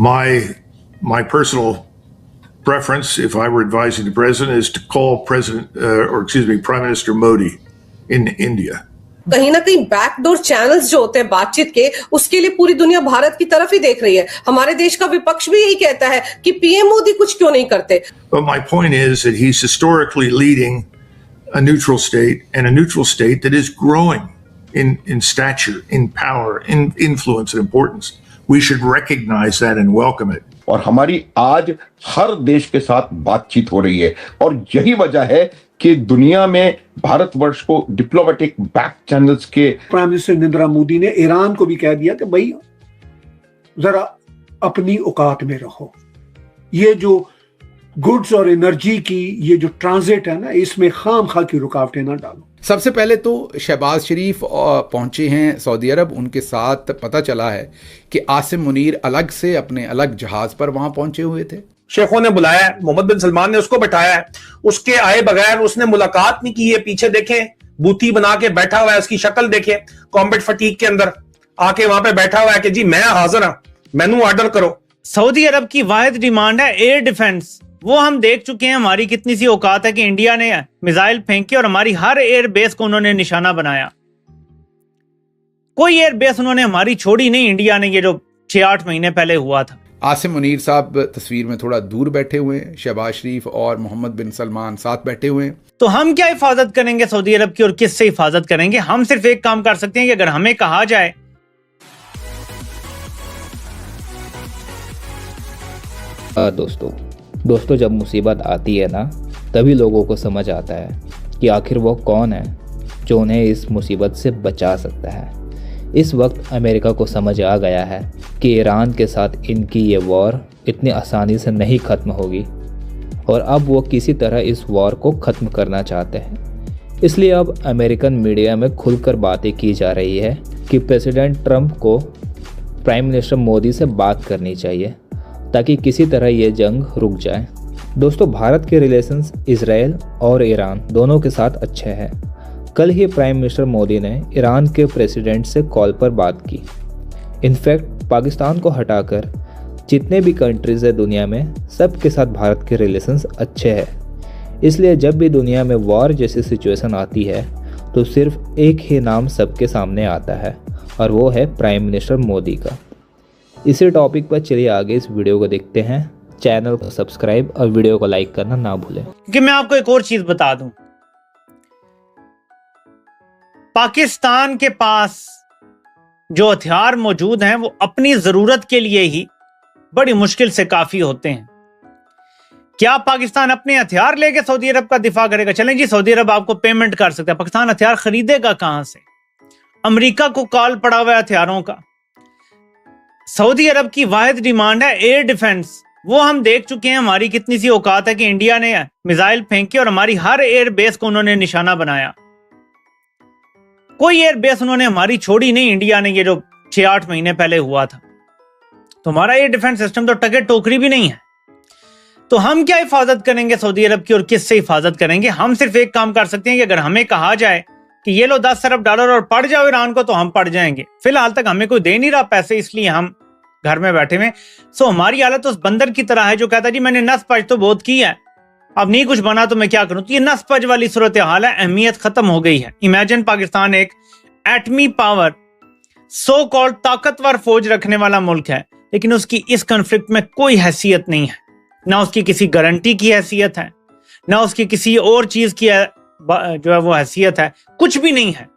My personal preference, if I were advising the president, is to call Prime Minister Modi in India. कहीं ना कहीं backdoor channels जो होते हैं बातचीत के, उसके लिए पूरी दुनिया भारत की तरफ ही देख रही है. हमारे देश का विपक्ष भी यही कहता है कि पीएम मोदी कुछ क्यों नहीं करते. But my point is that he's historically leading a neutral state, and a neutral state that is growing in stature, in power, in influence and importance. We should recognize that and welcome it. और हमारी आज हर देश के साथ बातचीत हो रही है, और यही वजह है कि दुनिया में भारतवर्ष को डिप्लोमेटिक बैक चैनल्स के प्राइम मिनिस्टर नरेंद्र मोदी ने ईरान को भी कह दिया कि भाई जरा अपनी औकात में रहो. ये जो गुड्स और एनर्जी की ये जो ट्रांजिट है ना, इसमें खामखा की रुकावटें ना डालो. सबसे पहले तो शहबाज शरीफ पहुंचे हैं सऊदी अरब. उनके साथ पता चला है कि आसिम मुनीर अलग से अपने अलग जहाज पर वहां पहुंचे हुए थे. शेखों ने बुलाया है, मोहम्मद बिन सलमान ने उसको बैठाया है, उसके आए बगैर उसने मुलाकात नहीं की है. पीछे देखें, बूथी बना के बैठा हुआ है, उसकी शक्ल देखें, कॉम्बैट फटीक के अंदर आके वहां पे बैठा हुआ है कि जी मैं हाजिर हूं, मैनू ऑर्डर करो. सऊदी अरब की वाहिद डिमांड है एयर डिफेंस. वो हम देख चुके हैं हमारी कितनी सी औकात है कि इंडिया ने मिसाइल फेंके और हमारी हर एयर बेस को उन्होंने निशाना बनाया. कोई एयर बेस उन्होंने हमारी छोड़ी नहीं इंडिया ने, ये जो 6-8 महीने पहले हुआ था. आसिम मुनीर साहब तस्वीर में थोड़ा दूर बैठे हुए हैं, शहबाज शरीफ और मोहम्मद बिन सलमान साथ बैठे हुए हैं. तो हम क्या हिफाजत करेंगे सऊदी अरब की और किससे हिफाजत करेंगे? हम सिर्फ एक काम कर सकते हैं कि अगर हमें कहा जाए. दोस्तों जब मुसीबत आती है ना, तभी लोगों को समझ आता है कि आखिर वो कौन है जो उन्हें इस मुसीबत से बचा सकता है. इस वक्त अमेरिका को समझ आ गया है कि ईरान के साथ इनकी ये वॉर इतनी आसानी से नहीं ख़त्म होगी, और अब वो किसी तरह इस वॉर को ख़त्म करना चाहते हैं. इसलिए अब अमेरिकन मीडिया में खुलकर बातें की जा रही है कि प्रेसिडेंट ट्रंप को प्राइम मिनिस्टर मोदी से बात करनी चाहिए ताकि किसी तरह ये जंग रुक जाए. दोस्तों, भारत के रिलेशंस इजराइल और ईरान दोनों के साथ अच्छे हैं. कल ही प्राइम मिनिस्टर मोदी ने ईरान के प्रेसिडेंट से कॉल पर बात की. इनफैक्ट पाकिस्तान को हटाकर जितने भी कंट्रीज़ है दुनिया में, सब के साथ भारत के रिलेशंस अच्छे हैं. इसलिए जब भी दुनिया में वॉर जैसी सिचुएशन आती है तो सिर्फ एक ही नाम सबके सामने आता है, और वो है प्राइम मिनिस्टर मोदी का. इसी टॉपिक पर चलिए आगे इस वीडियो को देखते हैं. चैनल को सब्सक्राइब और वीडियो को लाइक करना ना भूलें. कि मैं आपको एक और चीज बता दूं, पाकिस्तान के पास जो हथियार मौजूद हैं वो अपनी जरूरत के लिए ही बड़ी मुश्किल से काफी होते हैं. क्या पाकिस्तान अपने हथियार लेके सऊदी अरब का दिफा करेगा? चलें जी, सऊदी अरब आपको पेमेंट कर सकता है. पाकिस्तान हथियार खरीदेगा कहां से? अमेरिका को कॉल पड़ा हुआ है हथियारों का. सऊदी अरब की वाहिद डिमांड है एयर डिफेंस. वो हम देख चुके हैं हमारी कितनी सी औकात है कि इंडिया ने मिसाइल फेंके और हमारी हर एयर बेस को उन्होंने निशाना बनाया. कोई एयर बेस उन्होंने हमारी छोड़ी नहीं इंडिया ने, ये जो 6-8 महीने पहले हुआ था. तो हमारा एयर डिफेंस सिस्टम तो टके टोकरी भी नहीं है. तो हम क्या हिफाजत करेंगे सऊदी अरब की और किससे हिफाजत करेंगे? हम सिर्फ एक काम कर सकते हैं कि अगर हमें कहा जाए कि ये लो $10 अरब और पड़ जाओ ईरान को, तो हम पड़ जाएंगे. फिलहाल तक हमें कोई दे नहीं रहा पैसे, इसलिए हम घर में बैठे हुए. सो हमारी हालत उस बंदर की तरह है जो कहता है जी मैंने नस पज तो बहुत की है, अब नहीं कुछ बना तो मैं क्या करूं. तो ये नस पज वाली सूरत हाल है, अहमियत खत्म हो गई है. इमेजिन पाकिस्तान एक एटमी पावर, सो कॉल्ड ताकतवर फौज रखने वाला मुल्क है, लेकिन उसकी इस कॉन्फ्लिक्ट में कोई हैसियत नहीं है. ना उसकी किसी गारंटी की हैसियत है, ना उसकी किसी और चीज की जो है वो हैसियत है. कुछ भी नहीं है.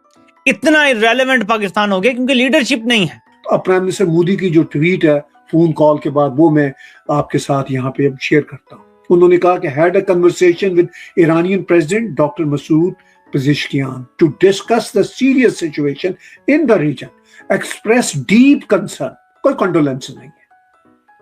इतना इररेलेवेंट पाकिस्तान हो गया क्योंकि लीडरशिप नहीं है. प्राइम मिनिस्टर मोदी की जो ट्वीट है फोन कॉल के बाद, वो मैं आपके साथ यहाँ पे अब शेयर करता हूँ. उन्होंने कहा कि had a conversation with Iranian president doctor Masoud Pezeshkian to discuss the serious situation in the region, express deep concern. कोई कंडोलेंस नहीं है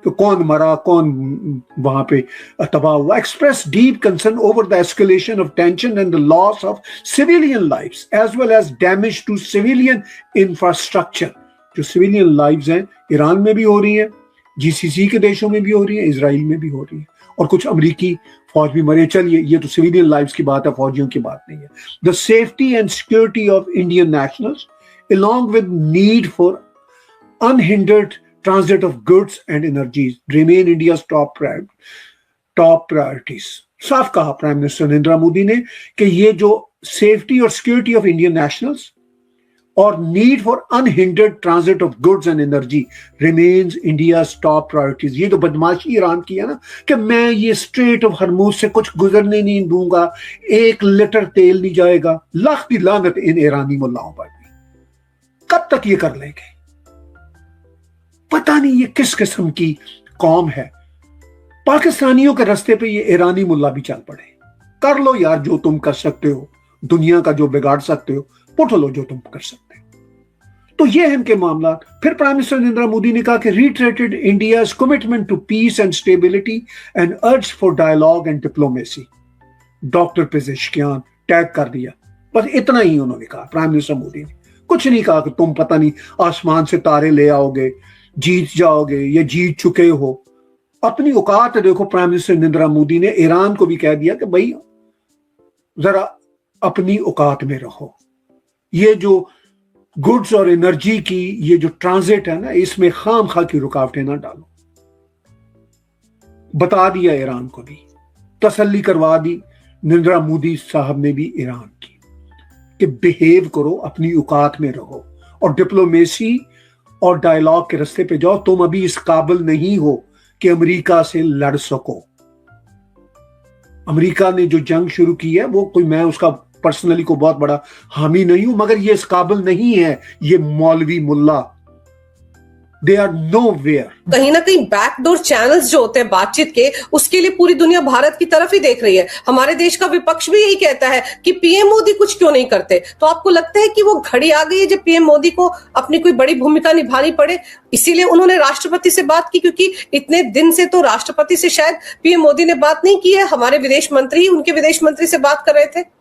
तो कौन मरा, कौन वहां पे तबाह हुआ. Express deep concern over the escalation of tension and the loss of civilian lives as well as damage to civilian infrastructure. जो सिविलियन लाइव्स हैं ईरान में भी हो रही हैं, जीसीसी के देशों में भी हो रही है, इजराइल में भी हो रही है, और कुछ अमरीकी फौज भी मरे. चलिए, ये तो सिविलियन लाइव्स की बात है, फौजियों की बात नहीं है. The safety and security of Indian nationals along with need for unhindered transit of goods and energies remain India's top priorities. साफ कहा प्राइम मिनिस्टर नरेंद्र मोदी ने कि ये जो सेफ्टी और सिक्योरिटी ऑफ इंडियन नेशनल्स और need for unhindered transit of goods and energy remains India's top priorities. ये जो बदमाशी ईरान की है ना कि मैं ये स्ट्रेट ऑफ हरमुज से कुछ गुजरने नहीं दूंगा, 1 लीटर तेल नहीं जाएगा, लाख की लानत इन ईरानी मुल्लाओं पर भी। कब तक ये कर लेंगे? पता नहीं ये किस किस्म की कौम है। पाकिस्तानियों के रास्ते पे ये ईरानी मुल्ला भी चल पड़े। कर लो यार जो तुम कर सकते हो, दुनिया का जो बिगाड़ सकते हो, पुट लो जो तुम कर सकते हो। तो ये है इनके मामला। फिर प्राइम मिनिस्टर नरेंद्र मोदी ने कहा कि reiterated India's commitment to peace and stability and urge for dialogue and diplomacy. Doctor Pezeshkian tag कर दिया, बस इतना ही उन्होंने कहा। प्राइम मिनिस्टर मोदी ने कुछ नहीं कहा कि तुम पता नहीं आसमान से तारे ले आओगे, जीत जाओगे या जीत चुके हो। अपनी औकात देखो। प्राइम मिनिस्टर नरेंद्र मोदी ने ईरान को भी कह दिया कि भाई जरा अपनी औकात में रहो। ये जो गुड्स और एनर्जी की ये जो ट्रांजिट है ना, इसमें खामखा की रुकावटें ना डालो। बता दिया ईरान को भी, तसल्ली करवा दी नरेंद्र मोदी साहब ने भी ईरान की कि बिहेव करो, अपनी औकात में रहो और डिप्लोमेसी और डायलॉग के रास्ते पे जाओ। तुम अभी इस काबिल नहीं हो कि अमेरिका से लड़ सको। अमेरिका ने जो जंग शुरू की है वो कोई, मैं उसका पर्सनली को बहुत बड़ा हामी नहीं हूं, मगर ये इस काबिल नहीं है। ये मौलवी मुल्ला, दे आर नोवेयर। कहीं ना कहीं बैकडोर चैनल्स जो होते हैं बातचीत के, उसके लिए पूरी दुनिया भारत की तरफ ही देख रही है। हमारे देश का विपक्ष भी यही कहता है कि पीएम मोदी कुछ क्यों नहीं करते। तो आपको लगता है कि वो घड़ी आ गई है जब पीएम मोदी को अपनी कोई बड़ी भूमिका निभानी पड़े, इसीलिए उन्होंने राष्ट्रपति से बात की? क्योंकि इतने दिन से तो राष्ट्रपति से शायद पीएम मोदी ने बात नहीं की है, हमारे विदेश मंत्री उनके विदेश मंत्री से बात कर रहे थे।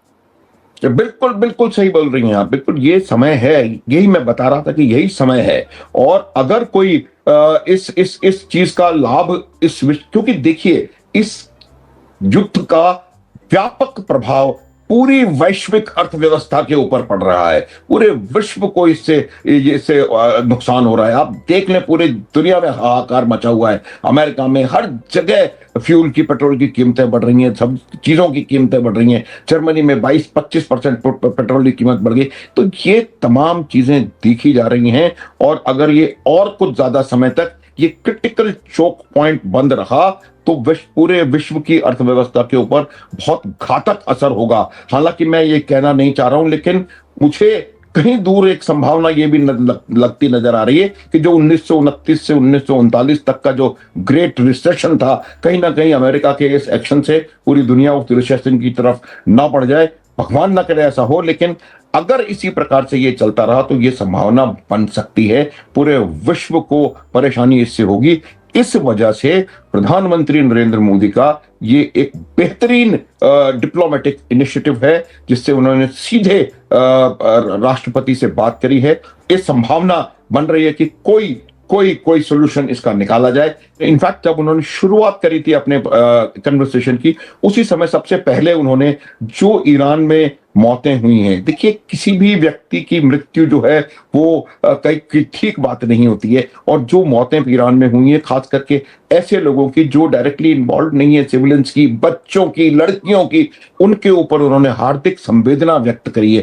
बिल्कुल बिल्कुल सही बोल रही हैं आप। बिल्कुल ये समय है, यही मैं बता रहा था कि यही समय है। और अगर कोई इस चीज का लाभ क्योंकि देखिए इस युद्ध का व्यापक प्रभाव पूरी वैश्विक अर्थव्यवस्था के ऊपर पड़ रहा है। पूरे विश्व को इससे नुकसान हो रहा है। आप देख लें पूरी दुनिया में हाहाकार मचा हुआ है। अमेरिका में हर जगह फ्यूल की, पेट्रोल की कीमतें बढ़ रही हैं, सब चीजों की कीमतें बढ़ रही हैं। जर्मनी में 22-25% पेट्रोल की कीमत बढ़ गई। तो ये तमाम चीजें देखी जा रही हैं और अगर ये और कुछ ज्यादा समय तक ये क्रिटिकल चोक पॉइंट बंद रहा तो पूरे विश्व की अर्थव्यवस्था के ऊपर बहुत घातक असर होगा। हालांकि मैं ये कहना नहीं चाह रहा हूं, लेकिन मुझे कहीं दूर एक संभावना ये भी लगती नजर आ रही है कि जो 1929 से 1939 तक का जो ग्रेट रिसेशन था, कहीं ना कहीं अमेरिका के इस एक्शन से पूरी दुनिया उस रिसेशन की तरफ ना बढ़ जाए। भगवान ना करे ऐसा हो, लेकिन अगर इसी प्रकार से ये चलता रहा तो ये संभावना बन सकती है। पूरे विश्व को परेशानी इससे होगी। इस वजह से प्रधानमंत्री नरेंद्र मोदी का ये एक बेहतरीन डिप्लोमेटिक इनिशिएटिव है जिससे उन्होंने सीधे राष्ट्रपति से बात करी है। इस संभावना बन रही है कि कोई सोल्यूशन इसका निकाला जाए। इनफैक्ट जब उन्होंने शुरुआत करी थी अपने कन्वर्सेशन की, उसी समय सबसे पहले उन्होंने जो ईरान में मौतें हुई हैं, देखिए किसी भी व्यक्ति की मृत्यु जो है वो कई ठीक बात नहीं होती है। और जो मौतें ईरान में हुई हैं, खास करके ऐसे लोगों की जो डायरेक्टली इन्वॉल्व नहीं है, सिविलियंस की, बच्चों की, लड़कियों की, उनके ऊपर उन्होंने हार्दिक संवेदना व्यक्त करी है।